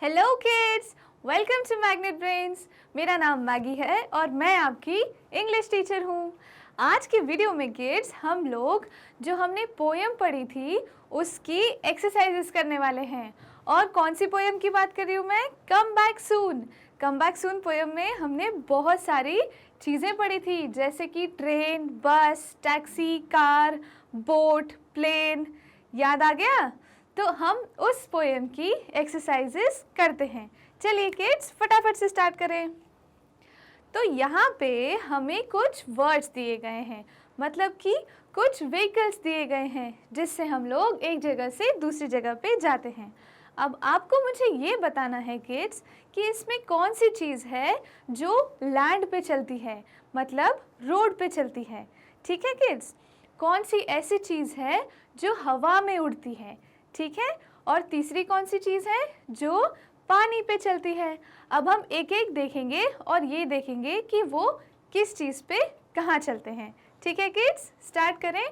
Hello kids, welcome to Magnet Brains. मेरा नाम Maggi है और मैं आपकी इंग्लिश टीचर हूँ। आज की वीडियो में किड्स हम लोग जो हमने पोएम पढ़ी थी उसकी एक्सरसाइजेस करने वाले हैं। और कौन सी पोएम की बात कर रही हूँ मैं? Come back soon. Come back soon poem में हमने बहुत सारी चीज़ें पढ़ी थी, जैसे कि ट्रेन, बस, टैक्सी, कार, बोट, प्लेन। याद आ गया? तो हम उस पोएम की एक्सरसाइजेस करते हैं। चलिए किड्स फटाफट से स्टार्ट करें। तो यहाँ पे हमें कुछ वर्ड्स दिए गए हैं, मतलब कि कुछ व्हीकल्स दिए गए हैं जिससे हम लोग एक जगह से दूसरी जगह पे जाते हैं। अब आपको मुझे ये बताना है किड्स कि इसमें कौन सी चीज़ है जो लैंड पे चलती है, मतलब रोड पे चलती है। ठीक है किड्स? कौन सी ऐसी चीज़ है जो हवा में उड़ती है, ठीक है? और तीसरी कौन सी चीज़ है जो पानी पे चलती है। अब हम एक एक देखेंगे और ये देखेंगे कि वो किस चीज़ पे कहाँ चलते हैं। ठीक है किड्स, स्टार्ट करें।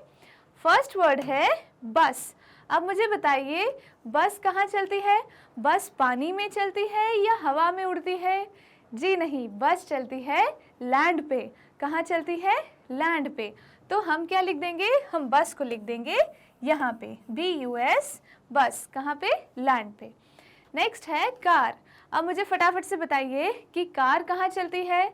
फर्स्ट वर्ड है बस। अब मुझे बताइए बस कहाँ चलती है? बस पानी में चलती है या हवा में उड़ती है? जी नहीं, बस चलती है लैंड पे। कहाँ चलती है? लैंड पे। तो हम क्या लिख देंगे? हम बस को लिख देंगे यहाँ पे, BUS, बस। कहाँ पे? लैंड पे। नेक्स्ट है कार। अब मुझे फटाफट से बताइए कि कार कहाँ चलती है?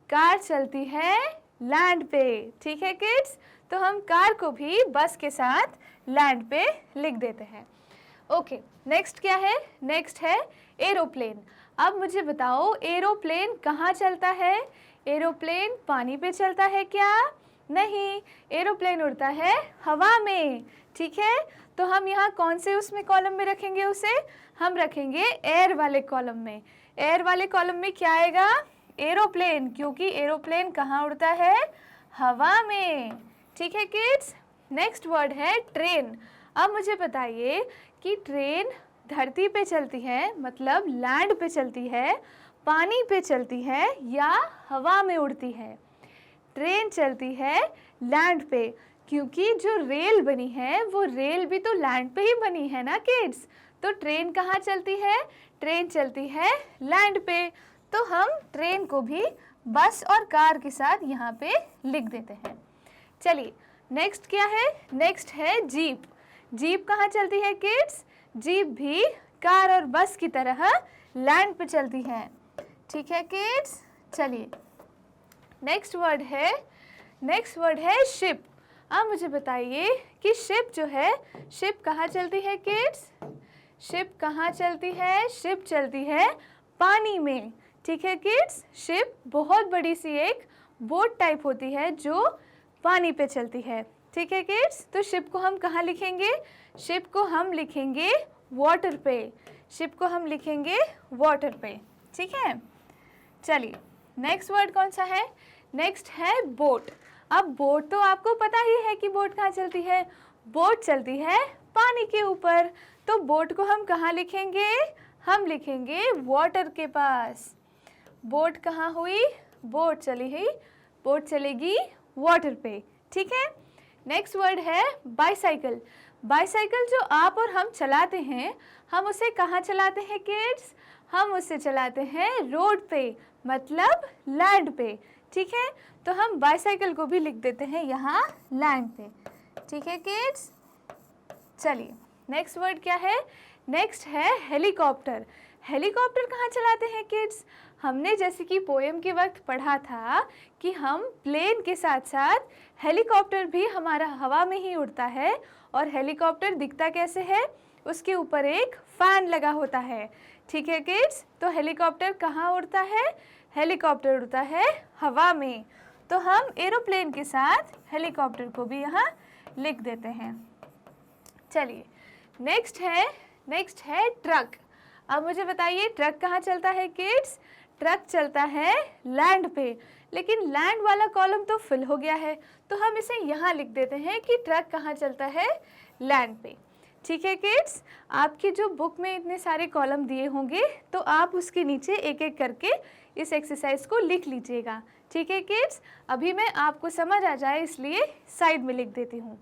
कार चलती है लैंड पे। ठीक है किड्स? तो हम कार को भी बस के साथ लैंड पे लिख देते हैं। ओके, नेक्स्ट क्या है? नेक्स्ट है एरोप्लेन। अब मुझे बताओ एरोप्लेन कहाँ चलता है? एरोप्लेन पानी पे चलता है क्या? नहीं, एरोप्लेन उड़ता है हवा में। ठीक है, तो हम यहाँ कौन से उसमें कॉलम में रखेंगे उसे? हम रखेंगे एयर वाले कॉलम में। एयर वाले कॉलम में क्या आएगा? एरोप्लेन, क्योंकि एरोप्लेन कहाँ उड़ता है? हवा में। ठीक है किड्स? नेक्स्ट वर्ड है ट्रेन। अब मुझे बताइए कि ट्रेन धरती पे चलती है, मतलब लैंड पे चलती है, पानी पे चलती है या हवा में उड़ती है? ट्रेन चलती है लैंड पे, क्योंकि जो रेल बनी है वो रेल भी तो लैंड पे ही बनी है ना किड्स। तो ट्रेन कहाँ चलती है? ट्रेन चलती है लैंड पे। तो हम ट्रेन को भी बस और कार के साथ यहाँ पे लिख देते हैं। चलिए नेक्स्ट क्या है? नेक्स्ट है जीप। जीप कहाँ चलती है किड्स? जीप भी कार और बस की तरह लैंड पे चलती है। ठीक है किड्स? चलिए नेक्स्ट वर्ड है शिप। अब मुझे बताइए कि शिप जो है, शिप कहाँ चलती है किड्स? शिप कहाँ चलती है? शिप चलती है पानी में। ठीक है किड्स? शिप बहुत बड़ी सी एक बोट टाइप होती है जो पानी पे चलती है। ठीक है किड्स? तो शिप को हम कहाँ लिखेंगे? शिप को हम लिखेंगे वाटर पे। शिप को हम लिखेंगे वाटर पे। ठीक है, चलिए नेक्स्ट वर्ड कौन सा है? नेक्स्ट है बोट। अब बोट तो आपको पता ही है कि बोट कहाँ चलती है। बोट चलती है पानी के ऊपर। तो बोट को हम कहाँ लिखेंगे? हम लिखेंगे वाटर के पास। बोट कहाँ हुई? बोट चलेगी वाटर पे। ठीक है, नेक्स्ट वर्ड है बाईसाइकिल। बाईसाइकिल जो आप और हम चलाते हैं, हम उसे कहाँ चलाते हैं किड्स? हम उसे चलाते हैं रोड पे, मतलब लैंड पे। ठीक है, तो हम बाईसाइकिल को भी लिख देते हैं यहाँ लैंड पे। ठीक है किड्स? चलिए नेक्स्ट वर्ड क्या है? नेक्स्ट है हेलीकॉप्टर। हेलीकॉप्टर कहाँ चलाते हैं किड्स? हमने जैसे कि पोएम के वक्त पढ़ा था कि हम प्लेन के साथ साथ हेलीकॉप्टर भी हमारा हवा में ही उड़ता है। और हेलीकॉप्टर दिखता कैसे है? उसके ऊपर एक फैन लगा होता है। ठीक है किड्स? तो हेलीकॉप्टर कहाँ उड़ता है? हेलीकॉप्टर उड़ता है हवा में। तो हम एरोप्लेन के साथ हेलीकॉप्टर को भी यहाँ लिख देते हैं। चलिए नेक्स्ट है ट्रक। अब मुझे बताइए ट्रक कहाँ चलता है किड्स? ट्रक चलता है लैंड पे, लेकिन लैंड वाला कॉलम तो फिल हो गया है, तो हम इसे यहाँ लिख देते हैं कि ट्रक कहाँ चलता है? लैंड पे। ठीक है किड्स? आपकी जो बुक में इतने सारे कॉलम दिए होंगे तो आप उसके नीचे एक एक करके इस एक्सरसाइज को लिख लीजिएगा। ठीक है किड्स? अभी मैं आपको समझ आ जाए इसलिए साइड में लिख देती हूँ।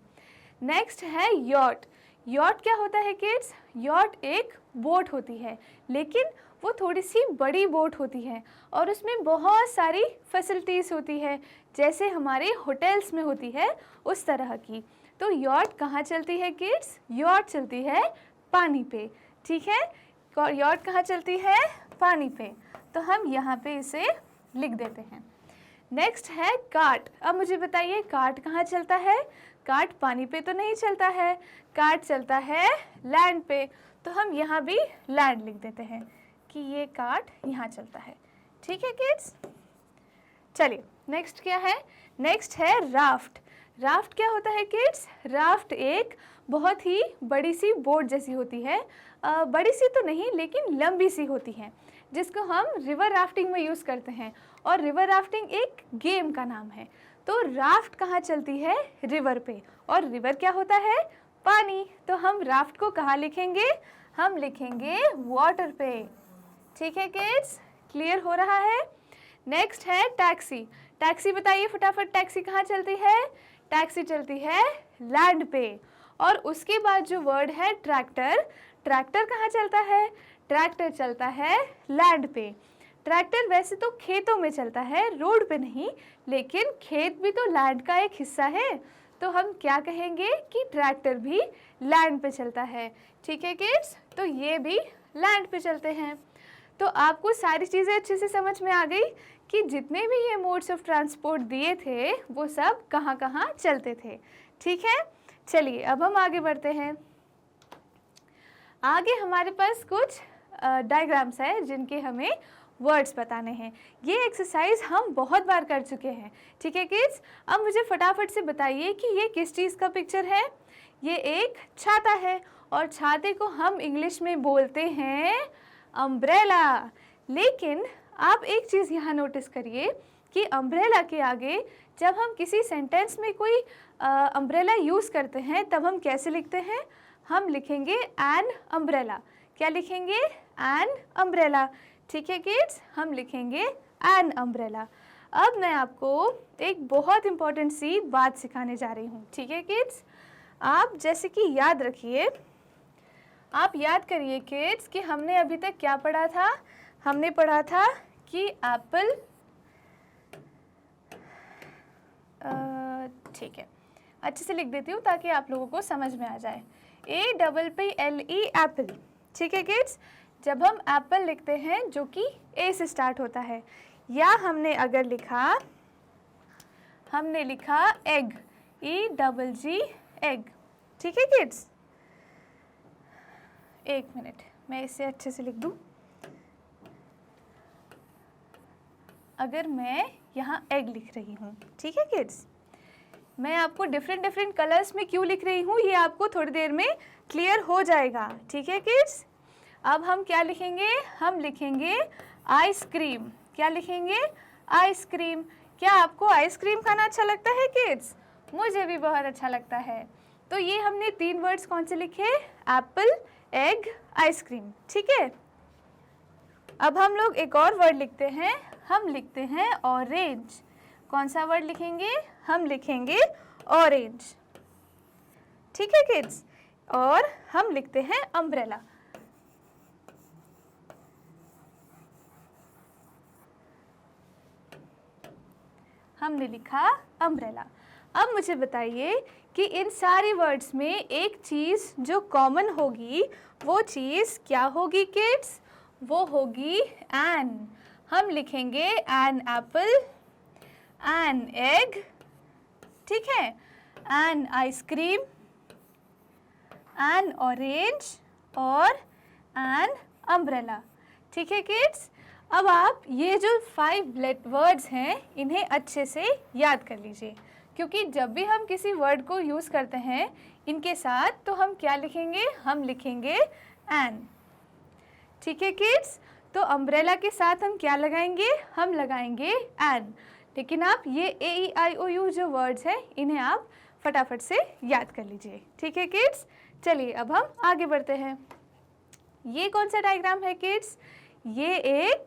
नेक्स्ट है यॉट। यॉट क्या होता है किड्स? यॉट एक बोट होती है, लेकिन वो थोड़ी सी बड़ी बोट होती है और उसमें बहुत सारी फैसिलिटीज़ होती है, जैसे हमारे होटल्स में होती है उस तरह की। तो यॉट कहाँ चलती है किड्स? यॉट चलती है पानी पे, ठीक है। यॉट कहाँ चलती है? पानी पे। तो हम यहाँ पे इसे लिख देते हैं। नेक्स्ट है कार्ट। अब मुझे बताइए कार्ट कहाँ चलता है? कार्ट पानी पे तो नहीं चलता है, कार्ट चलता है लैंड पे। तो हम यहाँ भी लैंड लिख देते हैं कि ये कार्ट यहाँ चलता है, ठीक है किड्स। चलिए नेक्स्ट क्या है? नेक्स्ट है राफ्ट। राफ्ट क्या होता है किड्स? राफ्ट एक बहुत ही बड़ी सी बोट जैसी होती है, बड़ी सी तो नहीं लेकिन लंबी सी होती है, जिसको हम रिवर राफ्टिंग में यूज़ करते हैं, और रिवर राफ्टिंग एक गेम का नाम है। तो राफ्ट कहाँ चलती है? रिवर पे, और रिवर क्या होता है? पानी। तो हम राफ्ट को कहाँ लिखेंगे? हम लिखेंगे वाटर पे, ठीक है किड्स, क्लियर हो रहा है। नेक्स्ट है टैक्सी। टैक्सी बताइए फटाफट, टैक्सी कहाँ चलती है? टैक्सी चलती है लैंड पे। और उसके बाद जो वर्ड है ट्रैक्टर, ट्रैक्टर कहाँ चलता है? ट्रैक्टर चलता है लैंड पे। ट्रैक्टर वैसे तो खेतों में चलता है, रोड पे नहीं, लेकिन खेत भी तो लैंड का एक हिस्सा है, तो हम क्या कहेंगे कि ट्रैक्टर भी लैंड पे चलता है, ठीक है किड्स। तो ये भी लैंड पे चलते हैं। तो आपको सारी चीज़ें अच्छे से समझ में आ गई कि जितने भी ये मोड्स ऑफ ट्रांसपोर्ट दिए थे वो सब कहाँ कहाँ चलते थे, ठीक है। चलिए अब हम आगे बढ़ते हैं। आगे हमारे पास कुछ डायग्राम्स है जिनके हमें वर्ड्स बताने हैं। ये एक्सरसाइज हम बहुत बार कर चुके हैं, ठीक है किड्स। अब मुझे फटाफट से बताइए कि ये किस चीज़ का पिक्चर है? ये एक छाता है, और छाते को हम इंग्लिश में बोलते हैं अम्ब्रेला। लेकिन आप एक चीज़ यहाँ नोटिस करिए कि अम्ब्रेला के आगे जब हम किसी सेंटेंस में कोई अम्ब्रेला यूज़ करते हैं तब हम कैसे लिखते हैं? हम लिखेंगे एन अम्ब्रेला। क्या लिखेंगे? एन अम्ब्रेला, ठीक है किड्स, हम लिखेंगे एन अम्ब्रेला। अब मैं आपको एक बहुत इम्पॉर्टेंट सी बात सिखाने जा रही हूँ, ठीक है किड्स। आप जैसे कि याद रखिए, आप याद करिए किड्स कि हमने अभी तक क्या पढ़ा था? हमने पढ़ा था कि एप्पल, ठीक है, अच्छे से लिख देती हूँ ताकि आप लोगों को समझ में आ जाए। APPLE एप्पल, ठीक है किड्स। जब हम एप्पल लिखते हैं जो कि ए से स्टार्ट होता है, या हमने अगर लिखा, हमने लिखा एग, EGG एग, ठीक है किड्स। एक मिनट, मैं इसे अच्छे से लिख दूँ। अगर मैं यहाँ एग लिख रही हूँ, ठीक है किड्स, मैं आपको डिफरेंट कलर्स में क्यों लिख रही हूँ ये आपको थोड़ी देर में क्लियर हो जाएगा, ठीक है किड्स। अब हम क्या लिखेंगे? हम लिखेंगे आइसक्रीम। क्या लिखेंगे? आइसक्रीम। क्या आपको आइसक्रीम खाना अच्छा लगता है किड्स? मुझे भी बहुत अच्छा लगता है। तो ये हमने 3 वर्ड्स कौन से लिखे? एप्पल, एग, आइसक्रीम, ठीक है। अब हम लोग एक और वर्ड लिखते हैं, हम लिखते हैं ऑरेंज। कौन सा वर्ड लिखेंगे? हम लिखेंगे ऑरेंज, ठीक है किड्स। और हम लिखते हैं अम्ब्रेला। हमने लिखा अम्ब्रेला। अब मुझे बताइए कि इन सारे वर्ड्स में एक चीज़ जो कॉमन होगी वो चीज़ क्या होगी किड्स? वो होगी एन। हम लिखेंगे एन एप्पल, एन एग, ठीक है, एन आइसक्रीम, एन ऑरेंज और एन अम्ब्रेला, ठीक है किड्स। अब आप ये जो 5 वर्ड्स हैं इन्हें अच्छे से याद कर लीजिए, क्योंकि जब भी हम किसी वर्ड को यूज़ करते हैं इनके साथ तो हम क्या लिखेंगे? हम लिखेंगे एन, ठीक है किड्स। तो अम्ब्रेला के साथ हम क्या लगाएंगे? हम लगाएंगे एन। लेकिन आप ये AEIOU जो वर्ड्स हैं इन्हें आप फटाफट से याद कर लीजिए, ठीक है किड्स। चलिए अब हम आगे बढ़ते हैं। ये कौन सा डायग्राम है किड्स? ये एक,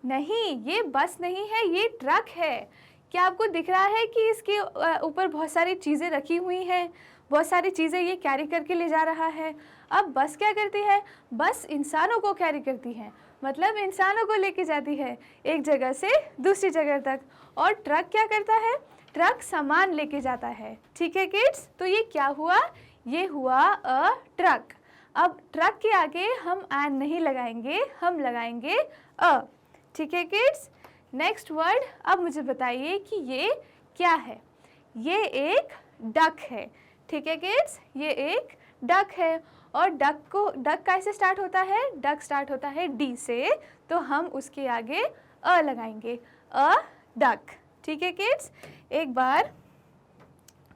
नहीं ये बस नहीं है, ये ट्रक है। क्या आपको दिख रहा है कि इसके ऊपर बहुत सारी चीज़ें रखी हुई हैं? बहुत सारी चीज़ें ये कैरी करके ले जा रहा है। अब बस क्या करती है? बस इंसानों को कैरी करती है, मतलब इंसानों को लेके जाती है एक जगह से दूसरी जगह तक। और ट्रक क्या करता है? ट्रक सामान लेके जाता है। ठीक है किड्स, तो ये क्या हुआ? ये हुआ अ ट्रक। अब ट्रक के आगे हम एन नहीं लगाएंगे, हम लगाएंगे अ। ठीक है किड्स, नेक्स्ट वर्ड। अब मुझे बताइए कि ये क्या है? ये एक डक है। ठीक है किड्स, ये एक डक है। और डक कैसे स्टार्ट होता है? डक स्टार्ट होता है डी से, तो हम उसके आगे अ लगाएंगे, अ डक। ठीक है किड्स, एक बार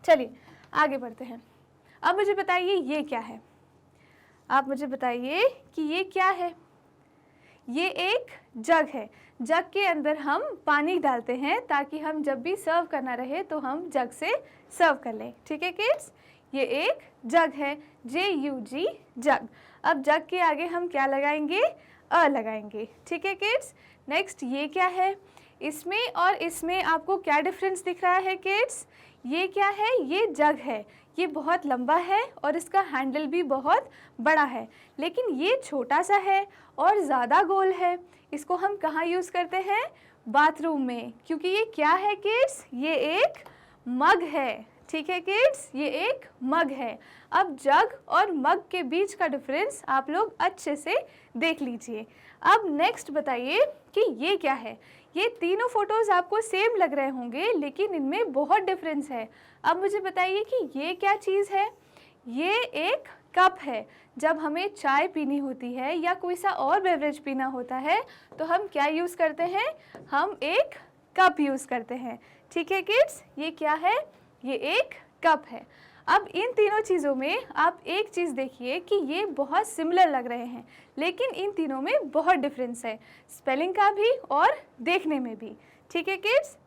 चलिए आगे बढ़ते हैं। अब मुझे बताइए ये क्या है? आप मुझे बताइए कि ये क्या है? ये एक जग है। जग के अंदर हम पानी डालते हैं ताकि हम जब भी सर्व करना रहे तो हम जग से सर्व कर लें। ठीक है किड्स, ये एक जग है, JUG जग। अब जग के आगे हम क्या लगाएंगे? अ लगाएंगे। ठीक है किड्स, नेक्स्ट ये क्या है? इसमें और इसमें आपको क्या डिफरेंस दिख रहा है किड्स? ये क्या है? ये जग है, ये बहुत लंबा है और इसका हैंडल भी बहुत बड़ा है, लेकिन ये छोटा सा है और ज़्यादा गोल है। इसको हम कहाँ यूज़ करते हैं? बाथरूम में, क्योंकि ये क्या है किड्स? ये एक मग है। ठीक है किड्स, ये एक मग है। अब जग और मग के बीच का डिफरेंस आप लोग अच्छे से देख लीजिए। अब नेक्स्ट बताइए कि ये क्या है? ये तीनों फोटोज़ आपको सेम लग रहे होंगे, लेकिन इनमें बहुत डिफरेंस है। अब मुझे बताइए कि ये क्या चीज़ है? ये एक कप है। जब हमें चाय पीनी होती है या कोई सा और बेवरेज पीना होता है तो हम क्या यूज़ करते हैं? हम एक कप यूज़ करते हैं। ठीक है किड्स, ये क्या है? ये एक कप है। अब इन तीनों चीज़ों में आप एक चीज़ देखिए कि ये बहुत सिमिलर लग रहे हैं, लेकिन इन तीनों में बहुत डिफरेंस है, स्पेलिंग का भी और देखने में भी। ठीक है किड्स,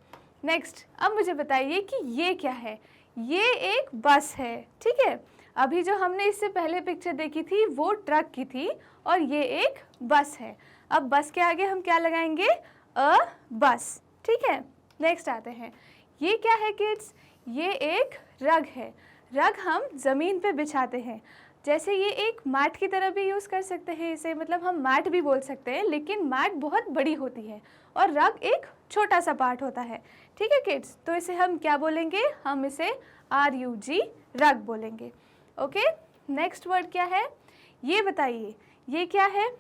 नेक्स्ट अब मुझे बताइए कि ये क्या है? ये एक बस है। ठीक है, अभी जो हमने इससे पहले पिक्चर देखी थी वो ट्रक की थी और ये एक बस है। अब बस के आगे हम क्या लगाएंगे? अ बस। ठीक है, नेक्स्ट आते हैं। ये क्या है किड्स? ये एक रग है। रग हम ज़मीन पे बिछाते हैं, जैसे ये एक मैट की तरह भी यूज़ कर सकते हैं इसे, मतलब हम मैट भी बोल सकते हैं, लेकिन मैट बहुत बड़ी होती है और रग एक छोटा सा पार्ट होता है। ठीक है किड्स, तो इसे हम क्या बोलेंगे? हम इसे RUG रग बोलेंगे। ओके, नेक्स्ट वर्ड क्या है? ये बताइए ये क्या है?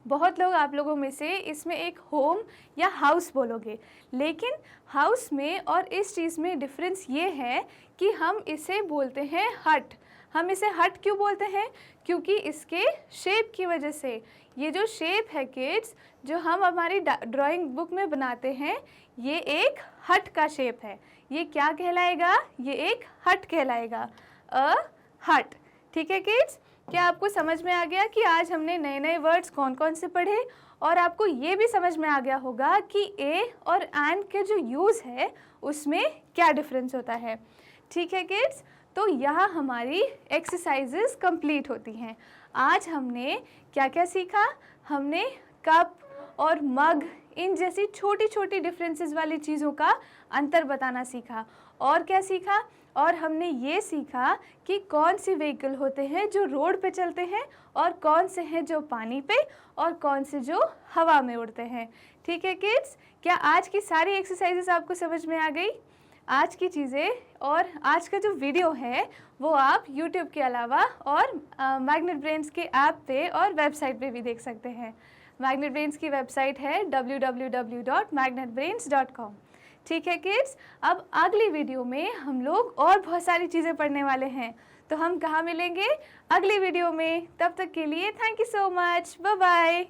बहुत लोग आप लोगों में से इसमें एक होम या हाउस बोलोगे, लेकिन हाउस में और इस चीज़ में डिफरेंस ये है कि हम इसे बोलते हैं हट। हम इसे हट क्यों बोलते हैं? क्योंकि इसके शेप की वजह से। ये जो शेप है किड्स, जो हम हमारी ड्राइंग बुक में बनाते हैं, ये एक हट का शेप है। ये क्या कहलाएगा? ये एक हट कहलाएगा, अ हट। ठीक है किड्स, क्या आपको समझ में आ गया कि आज हमने नए नए वर्ड्स कौन कौन से पढ़े? और आपको ये भी समझ में आ गया होगा कि ए और एंड के जो यूज़ है उसमें क्या डिफरेंस होता है। ठीक है किड्स, तो यहाँ हमारी एक्सरसाइजेस कंप्लीट होती हैं। आज हमने क्या क्या सीखा? हमने कप और मग, इन जैसी छोटी छोटी डिफरेंसेस वाली चीज़ों का अंतर बताना सीखा। और क्या सीखा? और हमने ये सीखा कि कौन सी व्हीकल होते हैं जो रोड पे चलते हैं और कौन से हैं जो पानी पे और कौन से जो हवा में उड़ते हैं। ठीक है किड्स, क्या आज की सारी एक्सरसाइजेस आपको समझ में आ गई? आज की चीज़ें और आज का जो वीडियो है वो आप YouTube के अलावा और मैग्नेट ब्रेन्स के ऐप पे और वेबसाइट पे भी देख सकते हैं। मैग्नेट ब्रेन्स की वेबसाइट है www.magnetbrains.com। ठीक है किड्स, अब अगली वीडियो में हम लोग और बहुत सारी चीज़ें पढ़ने वाले हैं, तो हम कहाँ मिलेंगे? अगली वीडियो में। तब तक के लिए thank you so much, bye bye.